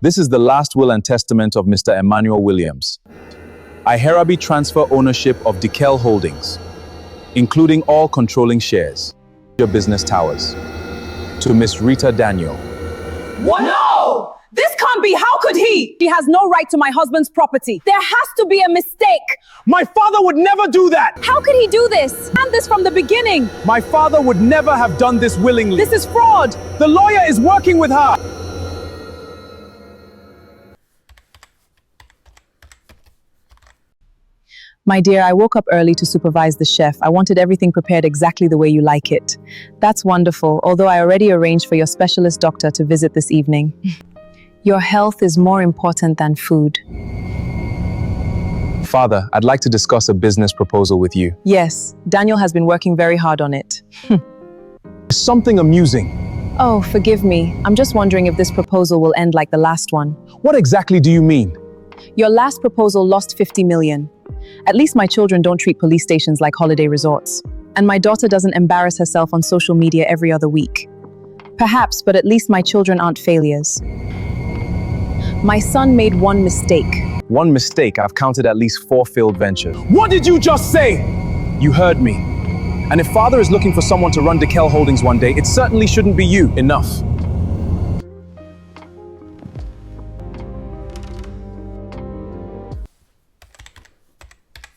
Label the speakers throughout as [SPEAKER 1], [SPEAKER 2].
[SPEAKER 1] This is the last will and testament of Mr. Emmanuel Williams. I hereby transfer ownership of Decel Holdings, including all controlling shares, your business towers, to Miss Rita Daniel.
[SPEAKER 2] What? No! This can't be. How could he? He has no right to my husband's property. There has to be a mistake.
[SPEAKER 1] My father would never do that!
[SPEAKER 2] How could he do this? And this from the beginning.
[SPEAKER 1] My father would never have done this willingly.
[SPEAKER 2] This is fraud.
[SPEAKER 1] The lawyer is working with her.
[SPEAKER 2] My dear, I woke up early to supervise the chef. I wanted everything prepared exactly the way you like it. That's wonderful, although I already arranged for your specialist doctor to visit this evening. Your health is more important than food.
[SPEAKER 1] Father, I'd like to discuss a business proposal with you.
[SPEAKER 2] Yes, Daniel has been working very hard on it.
[SPEAKER 1] Something amusing.
[SPEAKER 2] Oh, forgive me. I'm just wondering if this proposal will end like the last one.
[SPEAKER 1] What exactly do you mean?
[SPEAKER 2] Your last proposal lost 50 million. At least my children don't treat police stations like holiday resorts. And my daughter doesn't embarrass herself on social media every other week. Perhaps, but at least my children aren't failures. My son made one mistake.
[SPEAKER 1] One mistake, I've counted at least 4 failed ventures. What did you just say? You heard me. And if father is looking for someone to run Decel Holdings one day, it certainly shouldn't be you. Enough.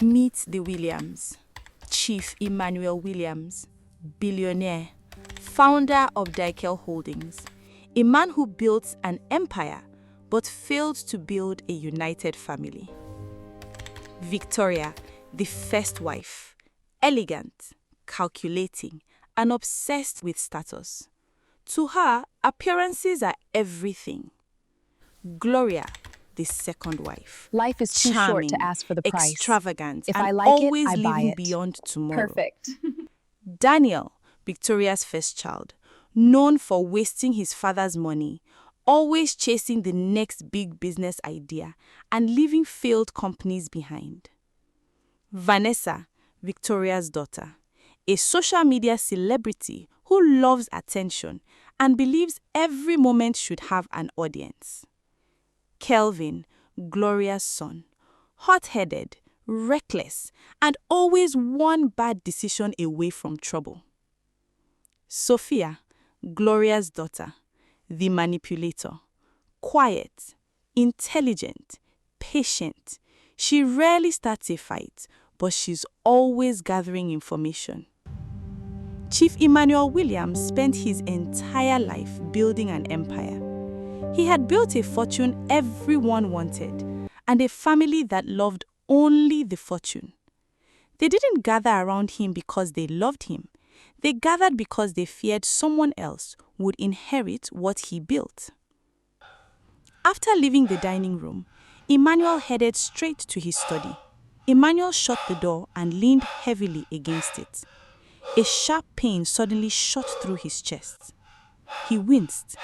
[SPEAKER 3] Meet the Williams. Chief Emmanuel Williams, billionaire, founder of Decel Holdings, a man who built an empire but failed to build a united family. Victoria, the first wife, elegant, calculating, and obsessed with status. To her, appearances are everything. Gloria, the second wife.
[SPEAKER 2] Life is too short to ask for the price.
[SPEAKER 3] Extravagant,
[SPEAKER 2] If
[SPEAKER 3] and
[SPEAKER 2] I like
[SPEAKER 3] always
[SPEAKER 2] it, I buy
[SPEAKER 3] living
[SPEAKER 2] it.
[SPEAKER 3] beyond tomorrow.
[SPEAKER 2] Perfect.
[SPEAKER 3] Daniel, Victoria's first child, known for wasting his father's money, always chasing the next big business idea and leaving failed companies behind. Vanessa, Victoria's daughter, a social media celebrity who loves attention and believes every moment should have an audience. Kelvin, Gloria's son, hot-headed, reckless, and always one bad decision away from trouble. Sophia, Gloria's daughter, the manipulator, quiet, intelligent, patient. She rarely starts a fight, but she's always gathering information. Chief Emmanuel Williams spent his entire life building an empire. He had built a fortune everyone wanted, and a family that loved only the fortune. They didn't gather around him because they loved him. They gathered because they feared someone else would inherit what he built. After leaving the dining room, Emmanuel headed straight to his study. Emmanuel shut the door and leaned heavily against it. A sharp pain suddenly shot through his chest. He winced.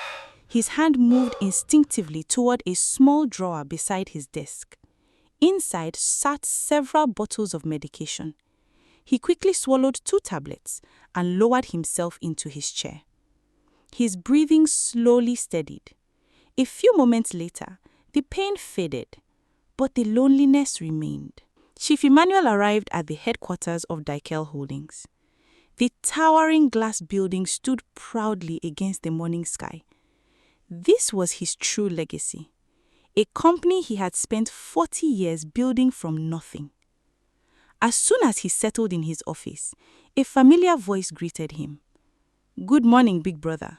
[SPEAKER 3] His hand moved instinctively toward a small drawer beside his desk. Inside sat several bottles of medication. He quickly swallowed 2 tablets and lowered himself into his chair. His breathing slowly steadied. A few moments later, the pain faded, but the loneliness remained. Chief Emmanuel arrived at the headquarters of Decel Holdings. The towering glass building stood proudly against the morning sky. This was his true legacy, a company he had spent 40 years building from nothing. As soon as he settled in his office, a familiar voice greeted him. "Good morning, big brother."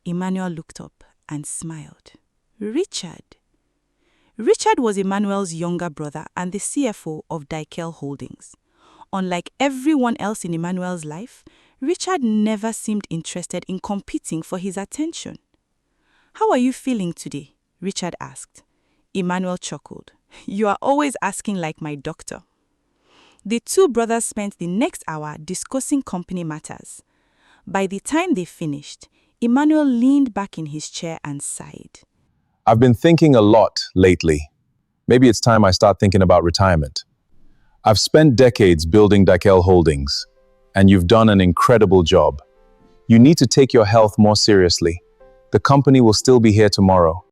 [SPEAKER 3] Emmanuel looked up and smiled. Richard. Richard was Emmanuel's younger brother and the CFO of Decel Holdings. Unlike everyone else in Emmanuel's life, Richard never seemed interested in competing for his attention. "How are you feeling today?" Richard asked. Emmanuel chuckled. "You are always asking like my doctor." The two brothers spent the next hour discussing company matters. By the time they finished, Emmanuel leaned back in his chair and sighed.
[SPEAKER 1] I've been thinking a lot lately. Maybe it's time I start thinking about retirement. I've spent decades building Decel Holdings, and you've done an incredible job. You need to take your health more seriously. The company will still be here tomorrow.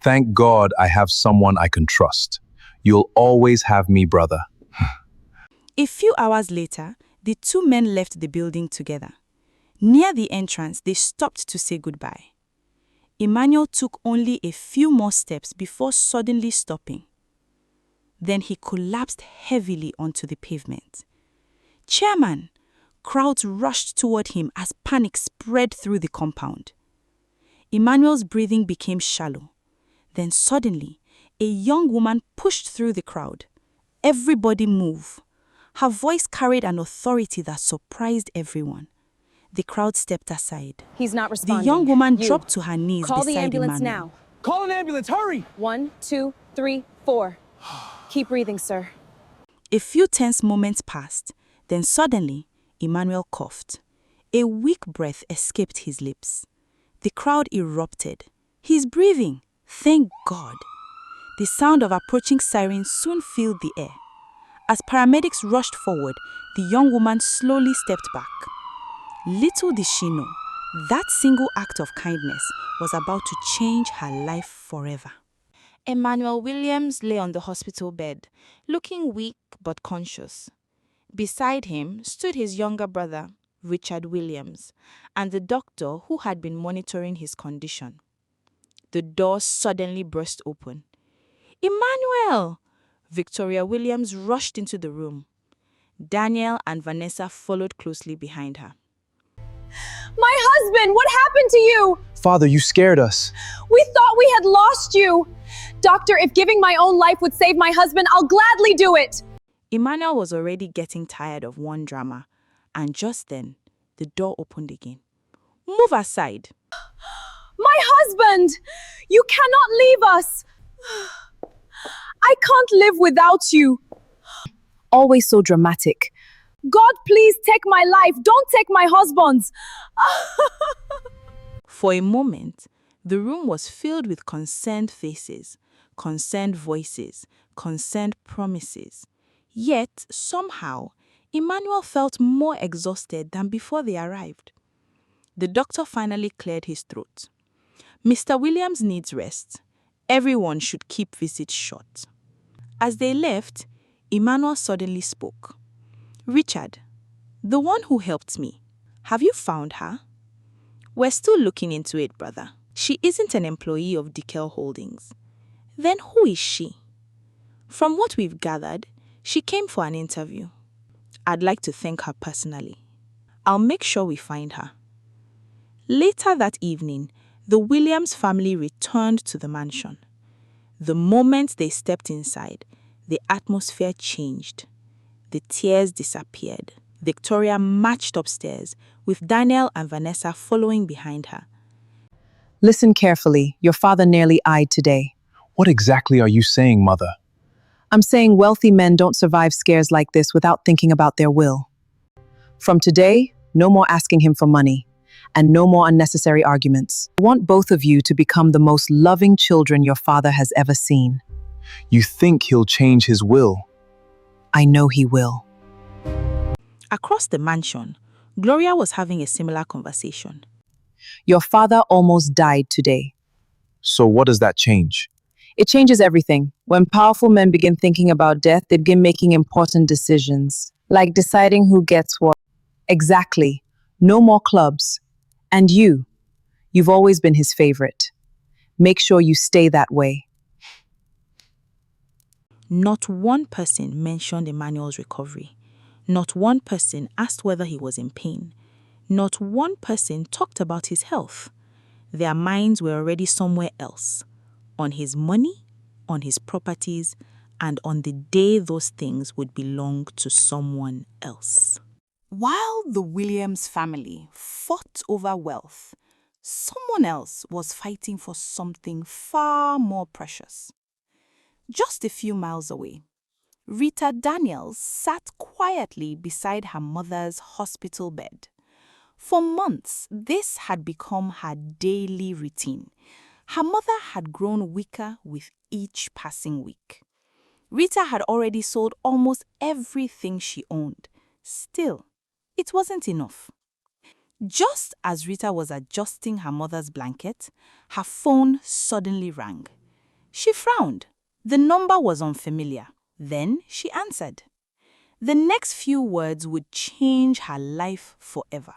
[SPEAKER 1] Thank God I have someone I can trust. You'll always have me, brother.
[SPEAKER 3] A few hours later, the two men left the building together. Near the entrance, they stopped to say goodbye. Emmanuel took only a few more steps before suddenly stopping. Then he collapsed heavily onto the pavement. "Chairman!" Crowds rushed toward him as panic spread through the compound. Emmanuel's breathing became shallow. Then suddenly, a young woman pushed through the crowd. Everybody moved. Her voice carried an authority that surprised everyone. The crowd stepped aside.
[SPEAKER 2] He's not
[SPEAKER 3] The
[SPEAKER 2] responding.
[SPEAKER 3] young woman
[SPEAKER 2] You.
[SPEAKER 3] dropped to her knees
[SPEAKER 2] Call the
[SPEAKER 3] beside
[SPEAKER 2] ambulance
[SPEAKER 3] Emmanuel.
[SPEAKER 2] now.
[SPEAKER 4] Call an ambulance, hurry!
[SPEAKER 2] 1, 2, 3, 4. Keep breathing, sir.
[SPEAKER 3] A few tense moments passed. Then suddenly, Emmanuel coughed. A weak breath escaped his lips. The crowd erupted. "He's breathing! Thank God!" The sound of approaching sirens soon filled the air. As paramedics rushed forward, the young woman slowly stepped back. Little did she know, that single act of kindness was about to change her life forever. Emmanuel Williams lay on the hospital bed, looking weak but conscious. Beside him stood his younger brother, Richard Williams, and the doctor who had been monitoring his condition. The door suddenly burst open. "Emmanuel!" Victoria Williams rushed into the room. Daniel and Vanessa followed closely behind her.
[SPEAKER 2] My husband, what happened to you?
[SPEAKER 4] Father, you scared us.
[SPEAKER 2] We thought we had lost you. Doctor, if giving my own life would save my husband, I'll gladly do it.
[SPEAKER 3] Emmanuel was already getting tired of one drama, and just then, the door opened again. "Move aside."
[SPEAKER 2] My husband! You cannot leave us! I can't live without you. Always so dramatic. God, please take my life. Don't take my husband's.
[SPEAKER 3] For a moment, the room was filled with concerned faces, concerned voices, concerned promises. Yet, somehow, Emmanuel felt more exhausted than before they arrived. The doctor finally cleared his throat. "Mr. Williams needs rest. Everyone should keep visits short." As they left, Emmanuel suddenly spoke. "Richard, the one who helped me, have you found her?" "We're still looking into it, brother. She isn't an employee of Deceit Holdings." "Then who is she?" "From what we've gathered, she came for an interview. I'd like to thank her personally. I'll make sure we find her." Later that evening, the Williams family returned to the mansion. The moment they stepped inside, the atmosphere changed. The tears disappeared. Victoria marched upstairs, with Daniel and Vanessa following behind her.
[SPEAKER 2] Listen carefully. Your father nearly died today.
[SPEAKER 1] What exactly are you saying, Mother?
[SPEAKER 2] I'm saying wealthy men don't survive scares like this without thinking about their will. From today, no more asking him for money, and no more unnecessary arguments. I want both of you to become the most loving children your father has ever seen.
[SPEAKER 1] You think he'll change his will?
[SPEAKER 2] I know he will.
[SPEAKER 3] Across the mansion, Gloria was having a similar conversation.
[SPEAKER 2] Your father almost died today.
[SPEAKER 1] So what does that change?
[SPEAKER 2] It changes everything. When powerful men begin thinking about death, they begin making important decisions, like deciding who gets what. Exactly. No more clubs. And you've always been his favorite. Make sure you stay that way.
[SPEAKER 3] Not one person mentioned Emmanuel's recovery. Not one person asked whether he was in pain. Not one person talked about his health. Their minds were already somewhere else, on his money, on his properties, and on the day those things would belong to someone else. While the Williams family fought over wealth, someone else was fighting for something far more precious. Just a few miles away, Rita Daniels sat quietly beside her mother's hospital bed. For months, this had become her daily routine. Her mother had grown weaker with each passing week. Rita had already sold almost everything she owned. Still, it wasn't enough. Just as Rita was adjusting her mother's blanket, her phone suddenly rang. She frowned. The number was unfamiliar. Then she answered. The next few words would change her life forever.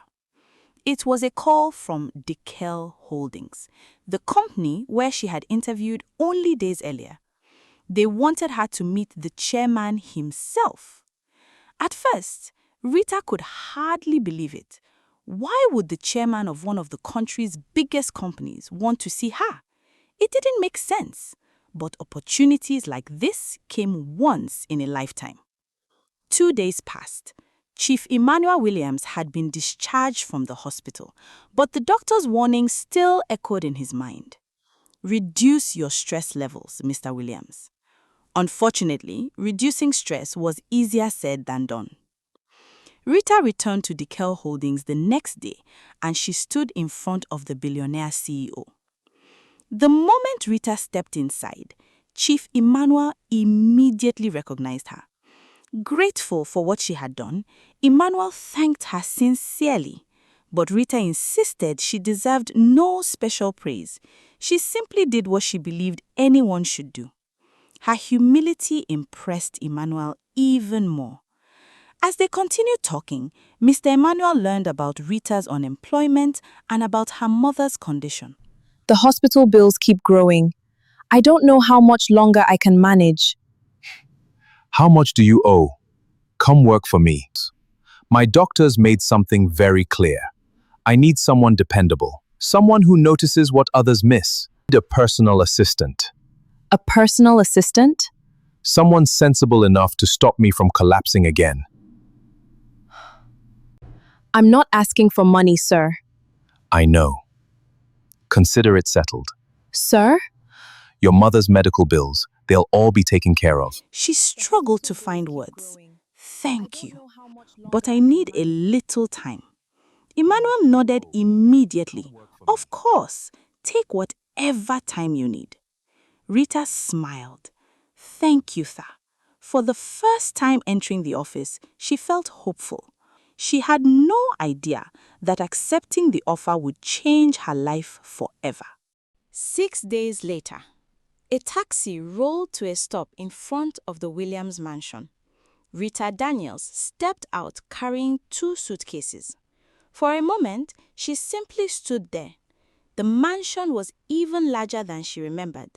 [SPEAKER 3] It was a call from Deceit Holdings, the company where she had interviewed only days earlier. They wanted her to meet the chairman himself. At first, Rita could hardly believe it. Why would the chairman of one of the country's biggest companies want to see her? It didn't make sense, but opportunities like this came once in a lifetime. 2 days passed. Chief Emmanuel Williams had been discharged from the hospital, but the doctor's warning still echoed in his mind. Reduce your stress levels, Mr. Williams. Unfortunately, reducing stress was easier said than done. Rita returned to Deceit Holdings the next day, and she stood in front of the billionaire CEO. The moment Rita stepped inside, Chief Emmanuel immediately recognized her. Grateful for what she had done, Emmanuel thanked her sincerely, but Rita insisted she deserved no special praise. She simply did what she believed anyone should do. Her humility impressed Emmanuel even more. As they continued talking, Mr. Emmanuel learned about Rita's unemployment and about her mother's condition.
[SPEAKER 2] The hospital bills keep growing. I don't know how much longer I can manage.
[SPEAKER 1] How much do you owe? Come work for me. My doctors made something very clear. I need someone dependable, someone who notices what others miss. I need a personal assistant.
[SPEAKER 2] A personal assistant?
[SPEAKER 1] Someone sensible enough to stop me from collapsing again.
[SPEAKER 2] I'm not asking for money, sir.
[SPEAKER 1] I know. Consider it settled.
[SPEAKER 2] Sir?
[SPEAKER 1] Your mother's medical bills, they'll all be taken care of.
[SPEAKER 3] She struggled to find words. Thank you, but I need a little time. Emmanuel nodded immediately. Of course, take whatever time you need. Rita smiled. Thank you, sir. For the first time entering the office, she felt hopeful. She had no idea that accepting the offer would change her life forever. 6 days later, a taxi rolled to a stop in front of the Williams mansion. Rita Daniels stepped out carrying 2 suitcases. For a moment, she simply stood there. The mansion was even larger than she remembered.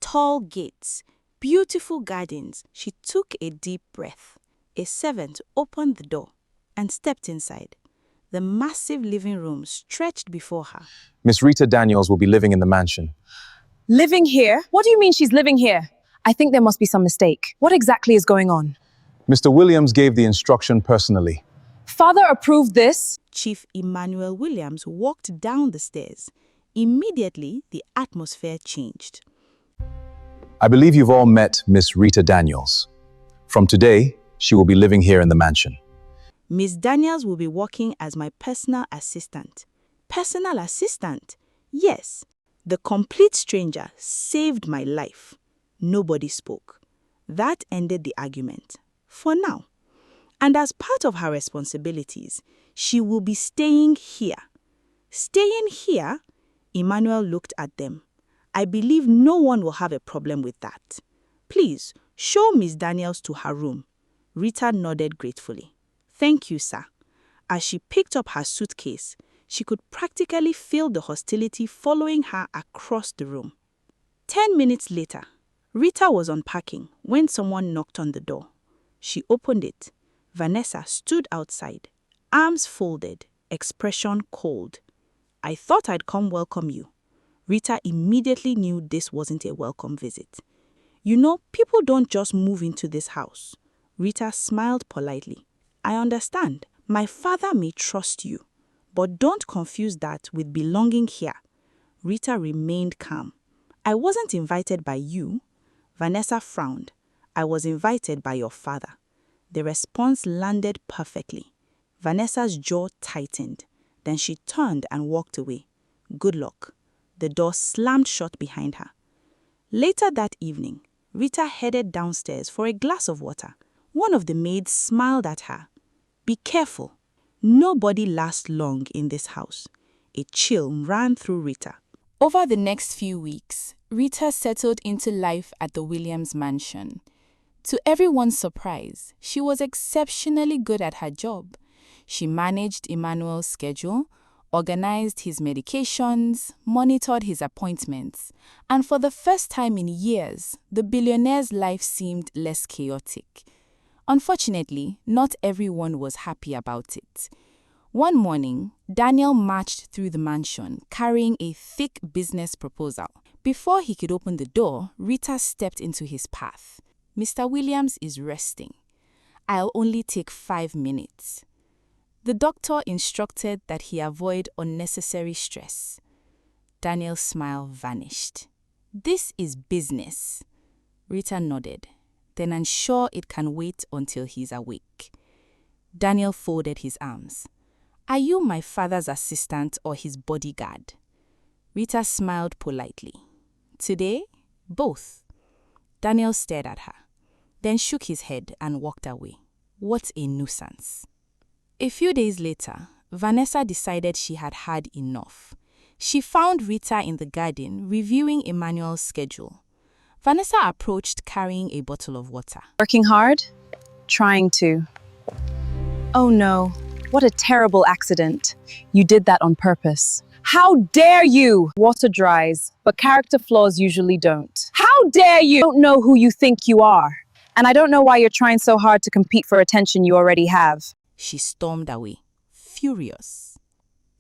[SPEAKER 3] Tall gates, beautiful gardens. She took a deep breath. A servant opened the door and stepped inside. The massive living room stretched before her.
[SPEAKER 1] Miss Rita Daniels will be living in the mansion.
[SPEAKER 2] Living here? What do you mean she's living here? I think there must be some mistake. What exactly is going on?
[SPEAKER 1] Mr. Williams gave the instruction personally.
[SPEAKER 2] Father approved this?
[SPEAKER 3] Chief Emmanuel Williams walked down the stairs. Immediately, the atmosphere changed.
[SPEAKER 1] I believe you've all met Miss Rita Daniels. From today, she will be living here in the mansion.
[SPEAKER 3] Miss Daniels will be working as my personal assistant. Personal assistant? Yes. The complete stranger saved my life. Nobody spoke. That ended the argument. For now. And as part of her responsibilities, she will be staying here. Staying here? Emmanuel looked at them. I believe no one will have a problem with that. Please, show Miss Daniels to her room. Rita nodded gratefully. Thank you, sir. As she picked up her suitcase, she could practically feel the hostility following her across the room. 10 minutes later, Rita was unpacking when someone knocked on the door. She opened it. Vanessa stood outside, arms folded, expression cold. I thought I'd come welcome you. Rita immediately knew this wasn't a welcome visit. You know, people don't just move into this house. Rita smiled politely. I understand. My father may trust you, but don't confuse that with belonging here. Rita remained calm. I wasn't invited by you. Vanessa frowned. I was invited by your father. The response landed perfectly. Vanessa's jaw tightened. Then she turned and walked away. Good luck. The door slammed shut behind her. Later that evening, Rita headed downstairs for a glass of water. One of the maids smiled at her. Be careful. Nobody lasts long in this house. A chill ran through Rita. Over the next few weeks, Rita settled into life at the Williams mansion. To everyone's surprise, she was exceptionally good at her job. She managed Emmanuel's schedule, organized his medications, monitored his appointments, and for the first time in years, the billionaire's life seemed less chaotic. Unfortunately, not everyone was happy about it. One morning, Daniel marched through the mansion carrying a thick business proposal. Before he could open the door, Rita stepped into his path. "Mr. Williams is resting. I'll only take 5 minutes." The doctor instructed that he avoid unnecessary stress. Daniel's smile vanished. "This is business." Rita nodded, "Then I'm sure it can wait until he's awake." Daniel folded his arms. "Are you my father's assistant or his bodyguard?" Rita smiled politely. "Today, both." Daniel stared at her, then shook his head and walked away. What a nuisance. A few days later, Vanessa decided she had had enough. She found Rita in the garden reviewing Emmanuel's schedule. Vanessa approached carrying a bottle of water.
[SPEAKER 2] Working hard? Trying to. Oh no, what a terrible accident. You did that on purpose. How dare you! Water dries, but character flaws usually don't. How dare you! I don't know who you think you are. And I don't know why you're trying so hard to compete for attention you already have.
[SPEAKER 3] She stormed away, furious.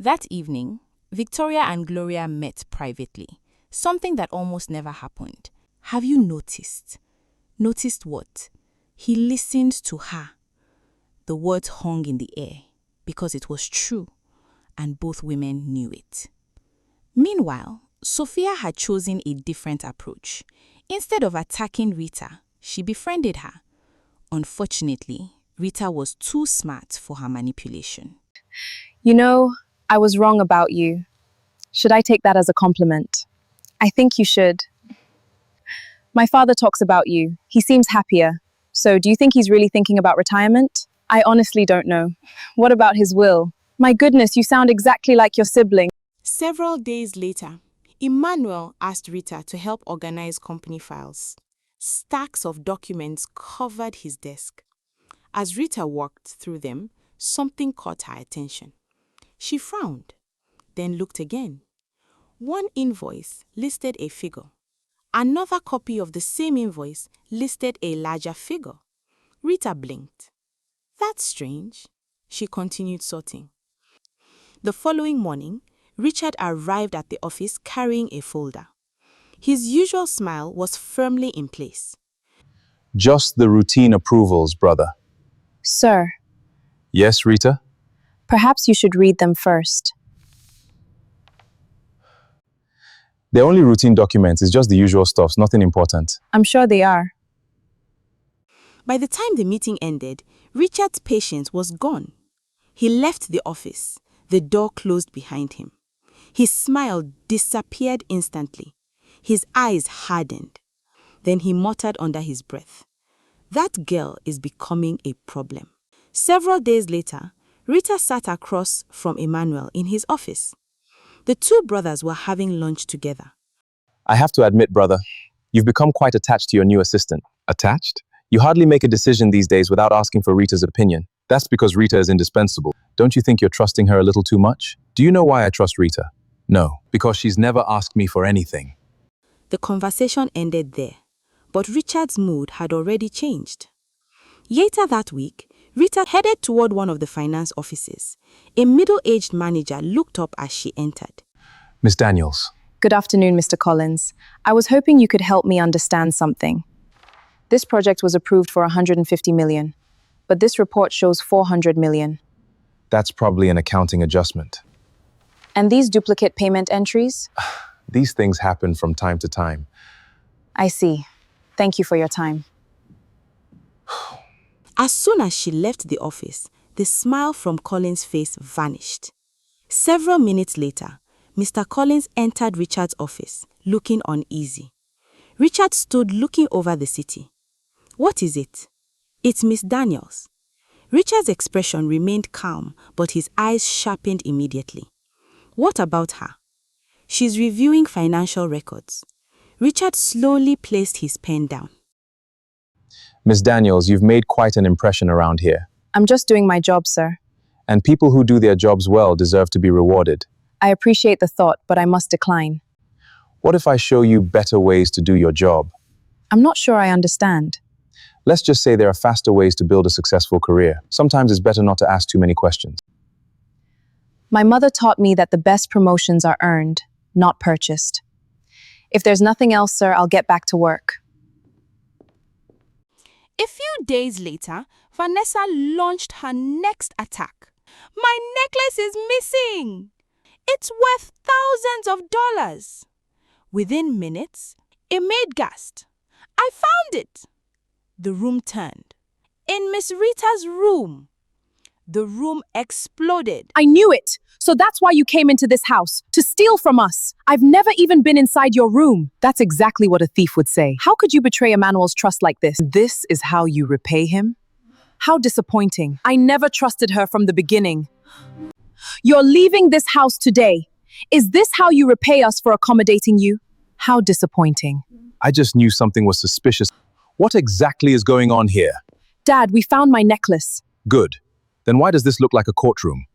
[SPEAKER 3] That evening, Victoria and Gloria met privately, something that almost never happened. Have you noticed? Noticed what? He listened to her. The words hung in the air because it was true, and both women knew it. Meanwhile, Sophia had chosen a different approach. Instead of attacking Rita, she befriended her. Unfortunately, Rita was too smart for her manipulation.
[SPEAKER 2] You know, I was wrong about you. Should I take that as a compliment? I think you should. My father talks about you. He seems happier. So do you think he's really thinking about retirement? I honestly don't know. What about his will? My goodness, you sound exactly like your sibling.
[SPEAKER 3] Several days later, Emmanuel asked Rita to help organize company files. Stacks of documents covered his desk. As Rita walked through them, something caught her attention. She frowned, then looked again. One invoice listed a figure. Another copy of the same invoice listed a larger figure. Rita blinked. That's strange. She continued sorting. The following morning, Richard arrived at the office carrying a folder. His usual smile was firmly in place.
[SPEAKER 1] Just the routine approvals, brother.
[SPEAKER 2] Sir,
[SPEAKER 1] Yes, Rita?
[SPEAKER 2] perhaps you should read them first.
[SPEAKER 1] They're only routine documents. It's just the usual stuff, nothing important.
[SPEAKER 2] I'm sure they are.
[SPEAKER 3] By the time the meeting ended, Richard's patience was gone. He left the office. The door closed behind him. His smile disappeared instantly. His eyes hardened. Then he muttered under his breath, "That girl is becoming a problem." Several days later, Rita sat across from Emmanuel in his office. The two brothers were having lunch together.
[SPEAKER 1] I have to admit, brother, you've become quite attached to your new assistant. Attached? You hardly make a decision these days without asking for Rita's opinion. That's because Rita is indispensable. Don't you think you're trusting her a little too much? Do you know why I trust Rita? No, because she's never asked me for anything.
[SPEAKER 3] The conversation ended there, but Richard's mood had already changed. Later that week, Rita headed toward one of the finance offices. A middle-aged manager looked up as she entered.
[SPEAKER 1] Miss Daniels.
[SPEAKER 2] Good afternoon, Mr. Collins. I was hoping you could help me understand something. This project was approved for 150 million, but this report shows 400 million.
[SPEAKER 1] That's probably an accounting adjustment.
[SPEAKER 2] And these duplicate payment entries?
[SPEAKER 1] These things happen from time to time.
[SPEAKER 2] I see. Thank you for your time.
[SPEAKER 3] As soon as she left the office, the smile from Collins' face vanished. Several minutes later, Mr. Collins entered Richard's office, looking uneasy. Richard stood looking over the city. What is it? It's Miss Daniels. Richard's expression remained calm, but his eyes sharpened immediately. What about her? She's reviewing financial records. Richard slowly placed his pen down.
[SPEAKER 1] Miss Daniels, you've made quite an impression around here.
[SPEAKER 2] I'm just doing my job, sir.
[SPEAKER 1] And people who do their jobs well deserve to be rewarded.
[SPEAKER 2] I appreciate the thought, but I must decline.
[SPEAKER 1] What if I show you better ways to do your job?
[SPEAKER 2] I'm not sure I understand.
[SPEAKER 1] Let's just say there are faster ways to build a successful career. Sometimes it's better not to ask too many questions.
[SPEAKER 2] My mother taught me that the best promotions are earned, not purchased. If there's nothing else, sir, I'll get back to work.
[SPEAKER 3] A few days later, Vanessa launched her next attack. My necklace is missing! It's worth thousands of dollars. Within minutes, a maid gasped. I found it! The room turned. In Miss Rita's room, the room exploded.
[SPEAKER 2] I knew it! So that's why you came into this house, to steal from us. I've never even been inside your room. That's exactly what a thief would say. How could you betray Emmanuel's trust like this? This is how you repay him? How disappointing. I never trusted her from the beginning. You're leaving this house today. Is this how you repay us for accommodating you? How disappointing.
[SPEAKER 1] I just knew something was suspicious. What exactly is going on here?
[SPEAKER 2] Dad, we found my necklace.
[SPEAKER 1] Good. Then why does this look like a courtroom?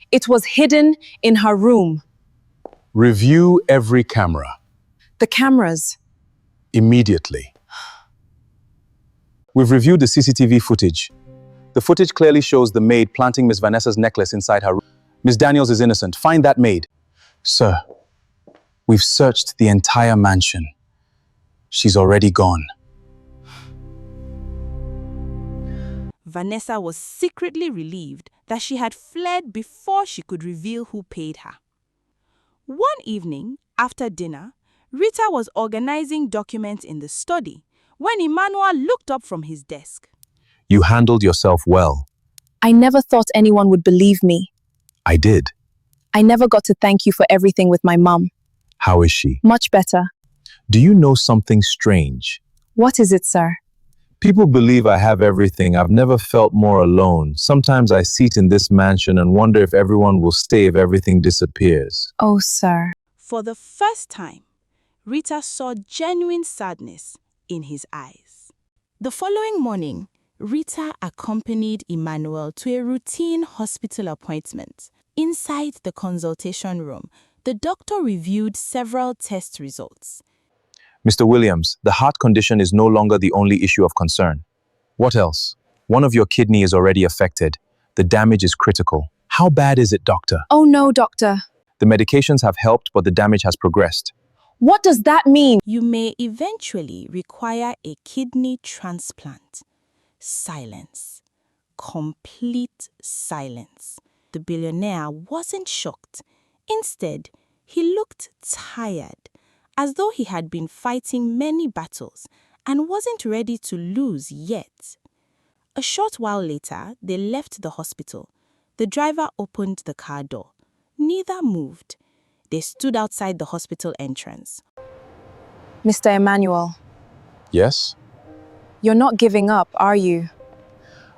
[SPEAKER 2] It was hidden in her room.
[SPEAKER 1] Review every camera.
[SPEAKER 2] The cameras.
[SPEAKER 1] Immediately. We've reviewed the CCTV footage. The footage clearly shows the maid planting Miss Vanessa's necklace inside her room. Miss Daniels is innocent. Find that maid. Sir, we've searched the entire mansion. She's already gone.
[SPEAKER 3] Vanessa was secretly relieved that she had fled before she could reveal who paid her. One evening, after dinner, Rita was organizing documents in the study when Emmanuel looked up from his desk.
[SPEAKER 1] You handled yourself well.
[SPEAKER 2] I never thought anyone would believe me.
[SPEAKER 1] I did.
[SPEAKER 2] I never got to thank you for everything with my mum.
[SPEAKER 1] How is she?
[SPEAKER 2] Much better.
[SPEAKER 1] Do you know something strange?
[SPEAKER 2] What is it, sir?
[SPEAKER 1] People believe I have everything. I've never felt more alone. Sometimes I sit in this mansion and wonder if everyone will stay if everything disappears.
[SPEAKER 2] Oh, sir.
[SPEAKER 3] For the first time, Rita saw genuine sadness in his eyes. The following morning, Rita accompanied Emmanuel to a routine hospital appointment. Inside the consultation room, the doctor reviewed several test results.
[SPEAKER 1] Mr. Williams, the heart condition is no longer the only issue of concern. What else? One of your kidney is already affected. The damage is critical. How bad is it, doctor?
[SPEAKER 2] Oh no, doctor.
[SPEAKER 1] The medications have helped, but the damage has progressed.
[SPEAKER 2] What does that mean?
[SPEAKER 3] You may eventually require a kidney transplant. Silence. Complete silence. The billionaire wasn't shocked. Instead, he looked tired, as though he had been fighting many battles and wasn't ready to lose yet. A short while later, they left the hospital. The driver opened the car door. Neither moved. They stood outside the hospital entrance.
[SPEAKER 2] Mr. Emmanuel,
[SPEAKER 1] Yes?
[SPEAKER 2] you're not giving up, are you?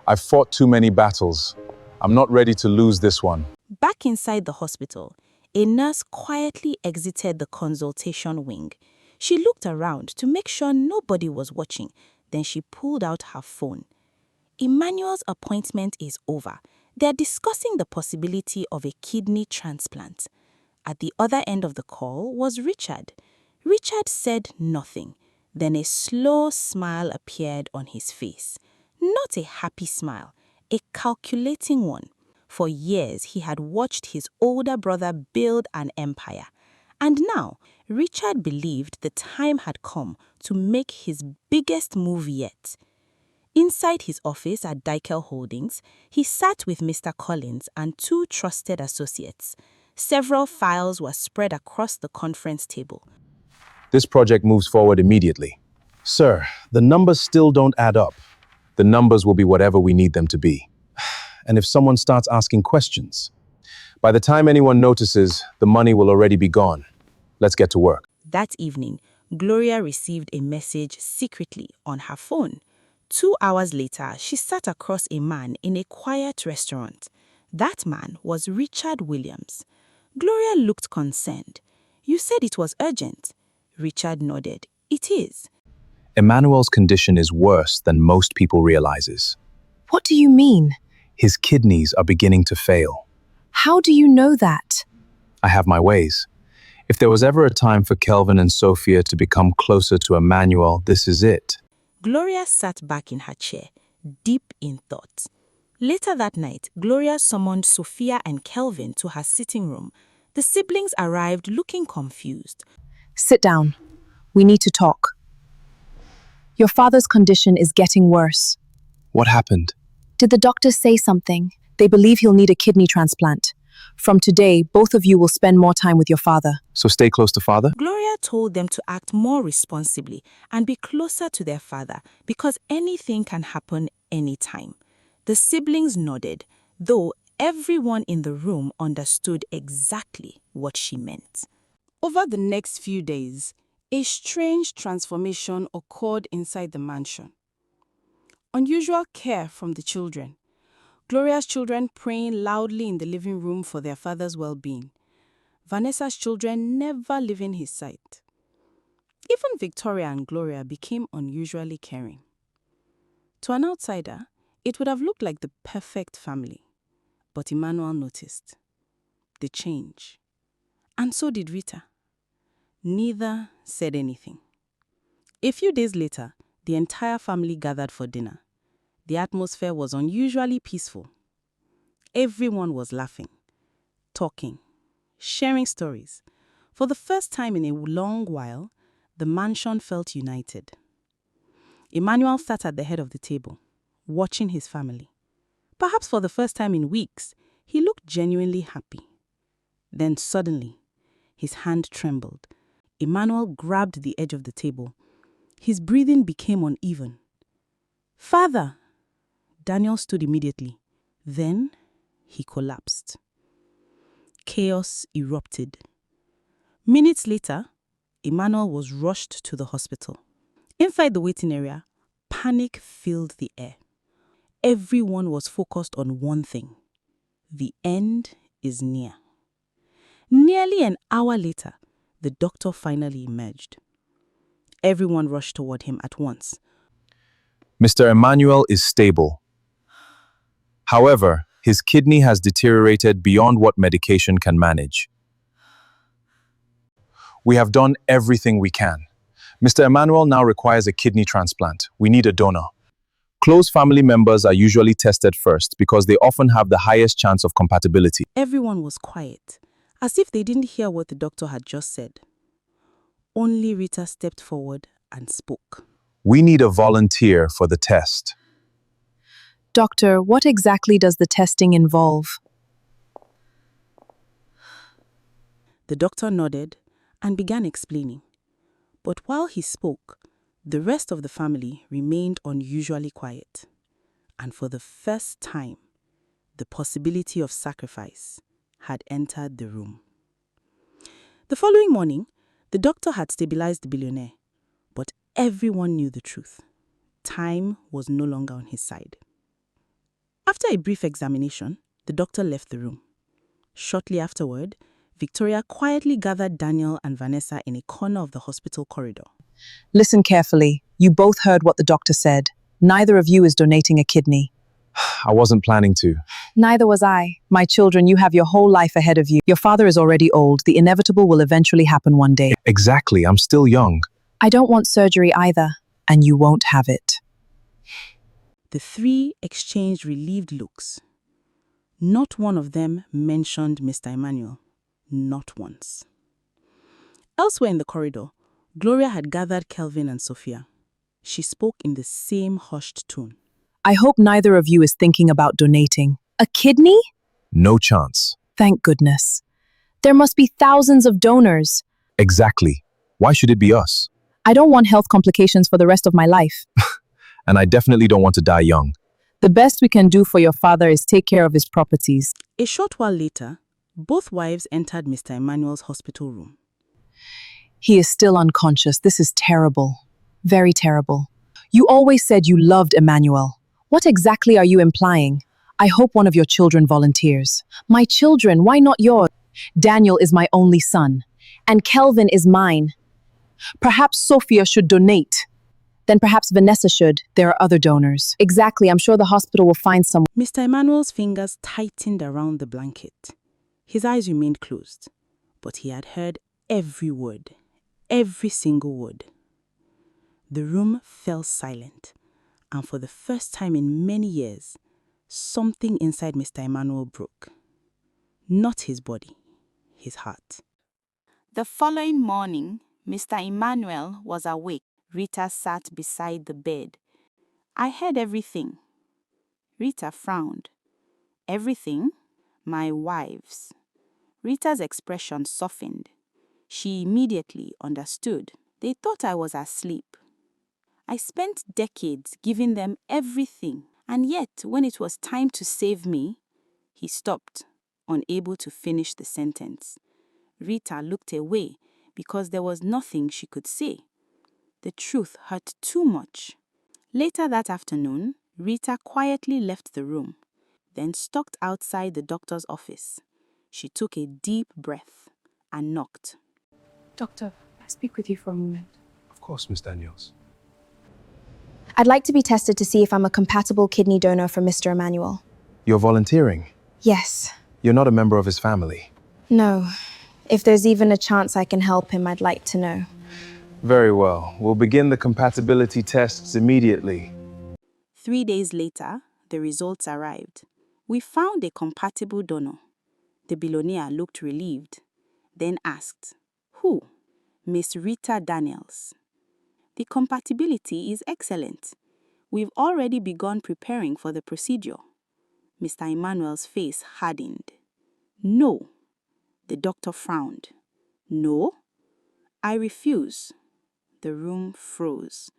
[SPEAKER 1] I've fought too many battles. I'm not ready to lose this one.
[SPEAKER 3] Back inside the hospital, a nurse quietly exited the consultation wing. She looked around to make sure nobody was watching. Then she pulled out her phone. Emmanuel's appointment is over. They're discussing the possibility of a kidney transplant. At the other end of the call was Richard. Richard said nothing. Then a slow smile appeared on his face. Not a happy smile, a calculating one. For years, he had watched his older brother build an empire. And now, Richard believed the time had come to make his biggest move yet. Inside his office at Deceit Holdings, he sat with Mr. Collins and two trusted associates. Several files were spread across the conference table.
[SPEAKER 1] This project moves forward immediately. Sir, the numbers still don't add up. The numbers will be whatever we need them to be. And if someone starts asking questions, by the time anyone notices, the money will already be gone. Let's get to work.
[SPEAKER 3] That evening, Gloria received a message secretly on her phone. 2 hours later, she sat across a man in a quiet restaurant. That man was Richard Williams. Gloria looked concerned. You said it was urgent. Richard nodded. It is.
[SPEAKER 1] Emmanuel's condition is worse than most people realizes.
[SPEAKER 2] What do you mean?
[SPEAKER 1] His kidneys are beginning to fail.
[SPEAKER 2] How do you know that?
[SPEAKER 1] I have my ways. If there was ever a time for Kelvin and Sophia to become closer to Emmanuel, this is it.
[SPEAKER 3] Gloria sat back in her chair, deep in thought. Later that night, Gloria summoned Sophia and Kelvin to her sitting room. The siblings arrived looking confused.
[SPEAKER 2] Sit down. We need to talk. Your father's condition is getting worse.
[SPEAKER 1] What happened?
[SPEAKER 2] Did the doctors say something? They believe he'll need a kidney transplant. From today, both of you will spend more time with your father.
[SPEAKER 1] So stay close to father?
[SPEAKER 3] Gloria told them to act more responsibly and be closer to their father because anything can happen anytime. The siblings nodded, though everyone in the room understood exactly what she meant. Over the next few days, a strange transformation occurred inside the mansion. Unusual care from the children. Gloria's children praying loudly in the living room for their father's well-being. Vanessa's children never leaving his sight. Even Victoria and Gloria became unusually caring. To an outsider, it would have looked like the perfect family. But Emmanuel noticed the change. And so did Rita. Neither said anything. A few days later, the entire family gathered for dinner. The atmosphere was unusually peaceful. Everyone was laughing, talking, sharing stories. For the first time in a long while, the mansion felt united. Emmanuel sat at the head of the table, watching his family. Perhaps for the first time in weeks, he looked genuinely happy. Then suddenly, his hand trembled. Emmanuel grabbed the edge of the table. His breathing became uneven. "Father!" Daniel stood immediately. Then he collapsed. Chaos erupted. Minutes later, Emmanuel was rushed to the hospital. Inside the waiting area, panic filled the air. Everyone was focused on one thing. The end is near. Nearly an hour later, the doctor finally emerged. Everyone rushed toward him at once.
[SPEAKER 1] Mr. Emmanuel is stable. However, his kidney has deteriorated beyond what medication can manage. We have done everything we can. Mr. Emmanuel now requires a kidney transplant. We need a donor. Close family members are usually tested first because they often have the highest chance of compatibility.
[SPEAKER 3] Everyone was quiet, as if they didn't hear what the doctor had just said. Only Rita stepped forward and spoke.
[SPEAKER 1] We need a volunteer for the test.
[SPEAKER 2] Doctor, what exactly does the testing involve?
[SPEAKER 3] The doctor nodded and began explaining. But while he spoke, the rest of the family remained unusually quiet. And for the first time, the possibility of sacrifice had entered the room. The following morning, the doctor had stabilized the billionaire, but everyone knew the truth. Time was no longer on his side. After a brief examination, the doctor left the room. Shortly afterward, Victoria quietly gathered Daniel and Vanessa in a corner of the hospital corridor.
[SPEAKER 2] Listen carefully. You both heard what the doctor said. Neither of you is donating a kidney.
[SPEAKER 1] I wasn't planning to.
[SPEAKER 2] Neither was I. My children, you have your whole life ahead of you. Your father is already old. The inevitable will eventually happen one day.
[SPEAKER 1] Exactly, I'm still young.
[SPEAKER 2] I don't want surgery either, and you won't have it.
[SPEAKER 3] The three exchanged relieved looks. Not one of them mentioned Mr. Emmanuel. Not once. Elsewhere in the corridor, Gloria had gathered Kelvin and Sophia. She spoke in the same hushed tone.
[SPEAKER 2] I hope neither of you is thinking about donating. A kidney?
[SPEAKER 1] No chance.
[SPEAKER 2] Thank goodness. There must be thousands of donors.
[SPEAKER 1] Exactly. Why should it be us?
[SPEAKER 2] I don't want health complications for the rest of my life.
[SPEAKER 1] And I definitely don't want to die young.
[SPEAKER 2] The best we can do for your father is take care of his properties.
[SPEAKER 3] A short while later, both wives entered Mr. Emmanuel's hospital room.
[SPEAKER 2] He is still unconscious. This is terrible. Very terrible. You always said you loved Emmanuel. What exactly are you implying? I hope one of your children volunteers. My children, why not yours? Daniel is my only son, And Kelvin is mine. Perhaps Sophia should donate. Then perhaps Vanessa should. There are other donors. Exactly, I'm sure the hospital will find someone.
[SPEAKER 3] Mr. Emmanuel's fingers tightened around the blanket. His eyes remained closed, but he had heard every word, every single word. The room fell silent, and for the first time in many years, something inside Mr. Emmanuel broke. Not his body, his heart. The following morning, Mr. Emmanuel was awake. Rita sat beside the bed. I heard everything. Rita frowned. Everything? My wife's. Rita's expression softened. She immediately understood. They thought I was asleep. I spent decades giving them everything, and yet when it was time to save me, he stopped, unable to finish the sentence. Rita looked away because there was nothing she could say. The truth hurt too much. Later that afternoon, Rita quietly left the room, then stalked outside the doctor's office. She took a deep breath and knocked.
[SPEAKER 2] Doctor, may I speak with you for a moment?
[SPEAKER 1] Of course, Miss Daniels.
[SPEAKER 5] I'd like to be tested to see if I'm a compatible kidney donor for Mr. Emmanuel.
[SPEAKER 1] You're volunteering.
[SPEAKER 5] Yes.
[SPEAKER 1] You're not a member of his family.
[SPEAKER 5] No. If there's even a chance I can help him, I'd like to know.
[SPEAKER 1] Very well. We'll begin the compatibility tests immediately.
[SPEAKER 3] 3 days later, the results arrived. We found a compatible donor. The billionaire looked relieved, then asked, "Who?" "Miss Rita Daniels." "The compatibility is excellent. We've already begun preparing for the procedure." Mr. Emmanuel's face hardened. "No." The doctor frowned. "No?" "I refuse." The room froze.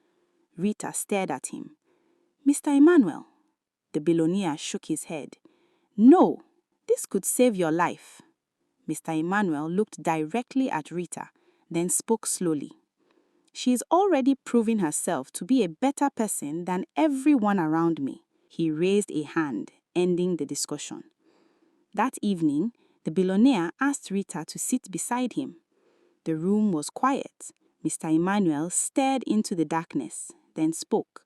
[SPEAKER 3] Rita stared at him. "Mr. Emmanuel." The billionaire shook his head. "No, this could save your life." Mr. Emmanuel looked directly at Rita, then spoke slowly. "She is already proving herself to be a better person than everyone around me." He raised a hand, ending the discussion. That evening, the billionaire asked Rita to sit beside him. The room was quiet. Mr. Emmanuel stared into the darkness, then spoke.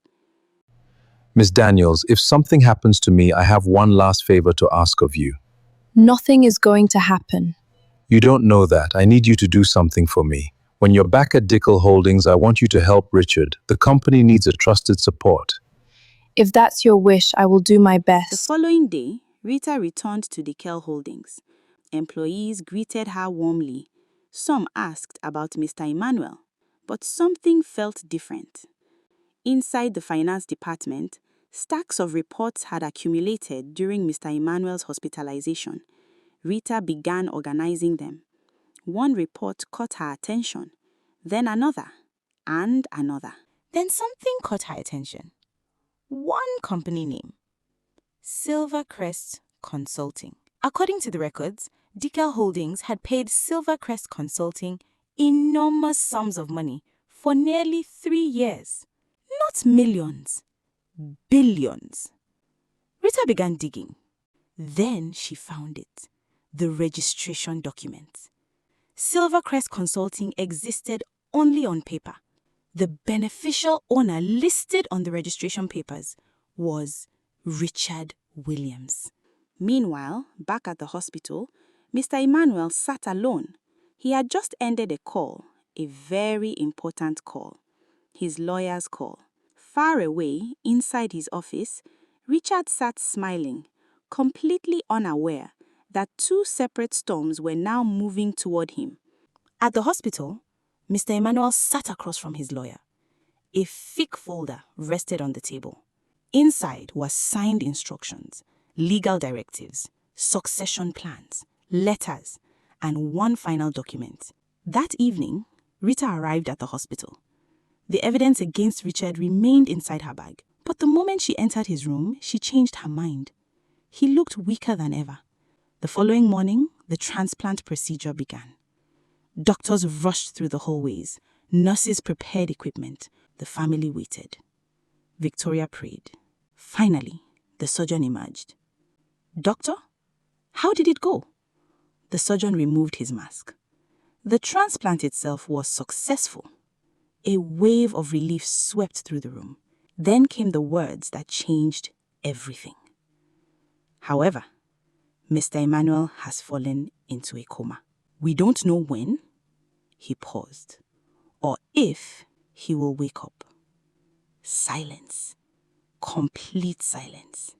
[SPEAKER 1] Miss Daniels, if something happens to me, I have one last favor to ask of you.
[SPEAKER 2] Nothing is going to happen.
[SPEAKER 1] You don't know that. I need you to do something for me. When you're back at Dickel Holdings, I want you to help Richard. The company needs a trusted support.
[SPEAKER 2] If that's your wish, I will do my
[SPEAKER 3] The
[SPEAKER 2] best.
[SPEAKER 3] following day, Rita returned to Decel Holdings. Employees greeted her warmly. Some asked about Mr. Emmanuel, but something felt different. Inside the finance department, stacks of reports had accumulated during Mr. Emmanuel's hospitalization. Rita began organizing them. One report caught her attention, then another, and another. Then something caught her attention. One company name, Silvercrest Consulting. According to the records, Decel Holdings had paid Silvercrest Consulting enormous sums of money for nearly 3 years. Not millions, billions. Rita began digging. Then she found it, the registration document. Silvercrest Consulting existed only on paper. The beneficial owner listed on the registration papers was Richard Williams. Meanwhile, back at the hospital, Mr. Emmanuel sat alone. He had just ended a call, a very important call, his lawyer's call. Far away, inside his office, Richard sat smiling, completely unaware that 2 separate storms were now moving toward him. At the hospital, Mr. Emmanuel sat across from his lawyer. A thick folder rested on the table. Inside was signed instructions, legal directives, succession plans, letters, and one final document. That evening, Rita arrived at the hospital. The evidence against Richard remained inside her bag, but the moment she entered his room, she changed her mind. He looked weaker than ever. The following morning, the transplant procedure began. Doctors rushed through the hallways. Nurses prepared equipment. The family waited. Victoria prayed. Finally, the surgeon emerged. "Doctor, how did it go?" The surgeon removed his mask. The transplant itself was successful. A wave of relief swept through the room. Then came the words that changed everything. However, Mr. Emmanuel has fallen into a coma. We don't know when he paused or if he will wake up. Silence. Complete silence.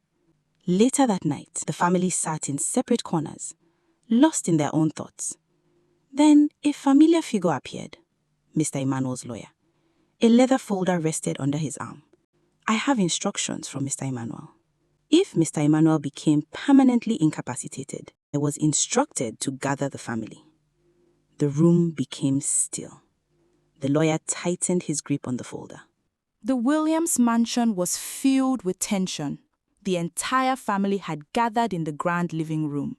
[SPEAKER 3] Later that night, the family sat in separate corners, lost in their own thoughts. Then a familiar figure appeared, Mr. Emmanuel's lawyer. A leather folder rested under his arm. I have instructions from Mr. Emmanuel. If Mr. Emmanuel became permanently incapacitated, I was instructed to gather the family. The room became still. The lawyer tightened his grip on the folder. The Williams mansion was filled with tension. The entire family had gathered in the grand living room.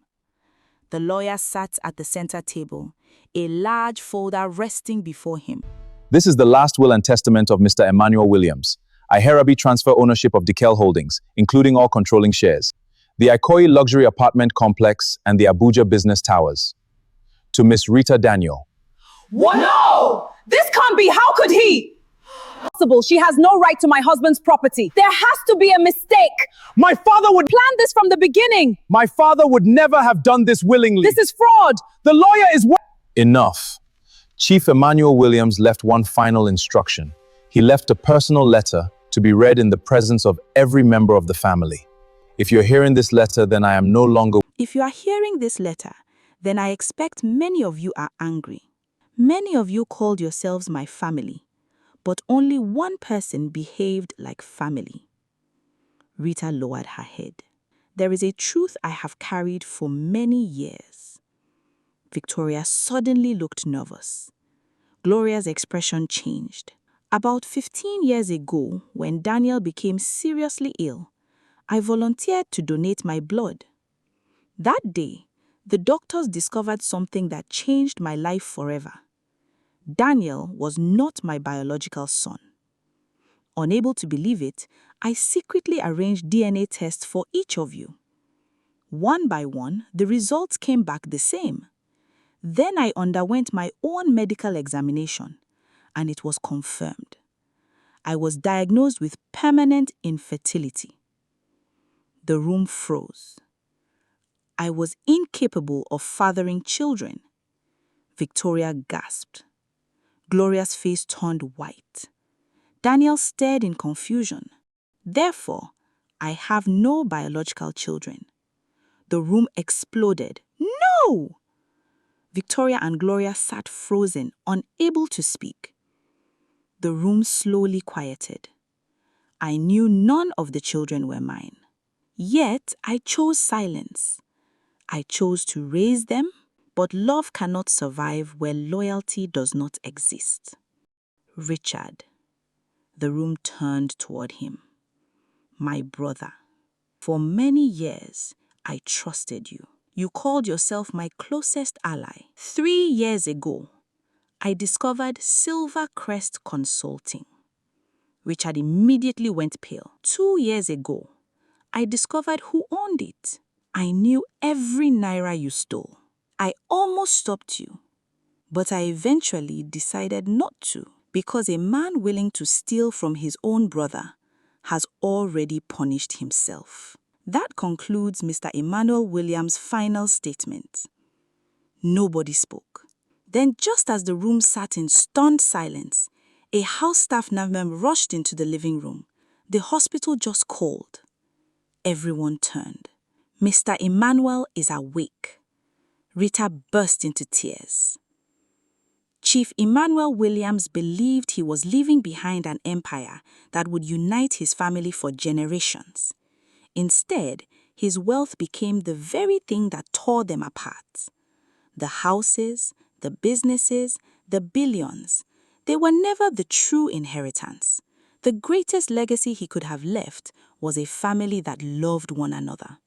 [SPEAKER 3] The lawyer sat at the center table, a large folder resting before him.
[SPEAKER 1] This is the last will and testament of Mr. Emmanuel Williams. I hereby transfer ownership of Decel Holdings, including all controlling shares, the Ikoyi luxury apartment complex, and the Abuja business towers, to Miss Rita Daniel.
[SPEAKER 2] What? No! This can't be! How could he? Possible. She has no right to my husband's property. There has to be a mistake.
[SPEAKER 1] My father would
[SPEAKER 2] Plan this from the beginning.
[SPEAKER 1] My father would never have done this willingly.
[SPEAKER 2] This is fraud.
[SPEAKER 1] The lawyer is... Enough. Chief Emmanuel Williams left one final instruction. He left a personal letter to be read in the presence of every member of the family. If you're hearing this letter, then I am no longer...
[SPEAKER 3] If you are hearing this letter, then I expect many of you are angry. Many of you called yourselves my family, but only one person behaved like family. Rita lowered her head. There is a truth I have carried for many years. Victoria suddenly looked nervous. Gloria's expression changed. About 15 years ago, when Daniel became seriously ill, I volunteered to donate my blood. That day, the doctors discovered something that changed my life forever. Daniel was not my biological son. Unable to believe it, I secretly arranged DNA tests for each of you. One by one, the results came back the same. Then I underwent my own medical examination, and it was confirmed. I was diagnosed with permanent infertility. The room froze. I was incapable of fathering children. Victoria gasped. Gloria's face turned white. Daniel stared in confusion. Therefore, I have no biological children. The room exploded. No! Victoria and Gloria sat frozen, unable to speak. The room slowly quieted. I knew none of the children were mine. Yet I chose silence. I chose to raise them, but love cannot survive where loyalty does not exist. Richard. The room turned toward him. My brother. For many years, I trusted you. You called yourself my closest ally. 3 years ago, I discovered Silver Crest Consulting. Richard immediately went pale. 2 years ago, I discovered who owned it. I knew every naira you stole. I almost stopped you, but I eventually decided not to, because a man willing to steal from his own brother has already punished himself. That concludes Mr. Emmanuel Williams' final statement. Nobody spoke. Then, just as the room sat in stunned silence, a house staff member rushed into the living room. The hospital just called. Everyone turned. Mr. Emmanuel is awake. Rita burst into tears. Chief Emmanuel Williams believed he was leaving behind an empire that would unite his family for generations. Instead, his wealth became the very thing that tore them apart. The houses, the businesses, the billions, they were never the true inheritance. The greatest legacy he could have left was a family that loved one another.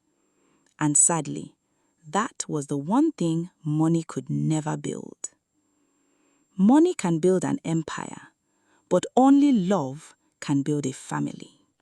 [SPEAKER 3] And sadly, that was the one thing money could never build. Money can build an empire, but only love can build a family.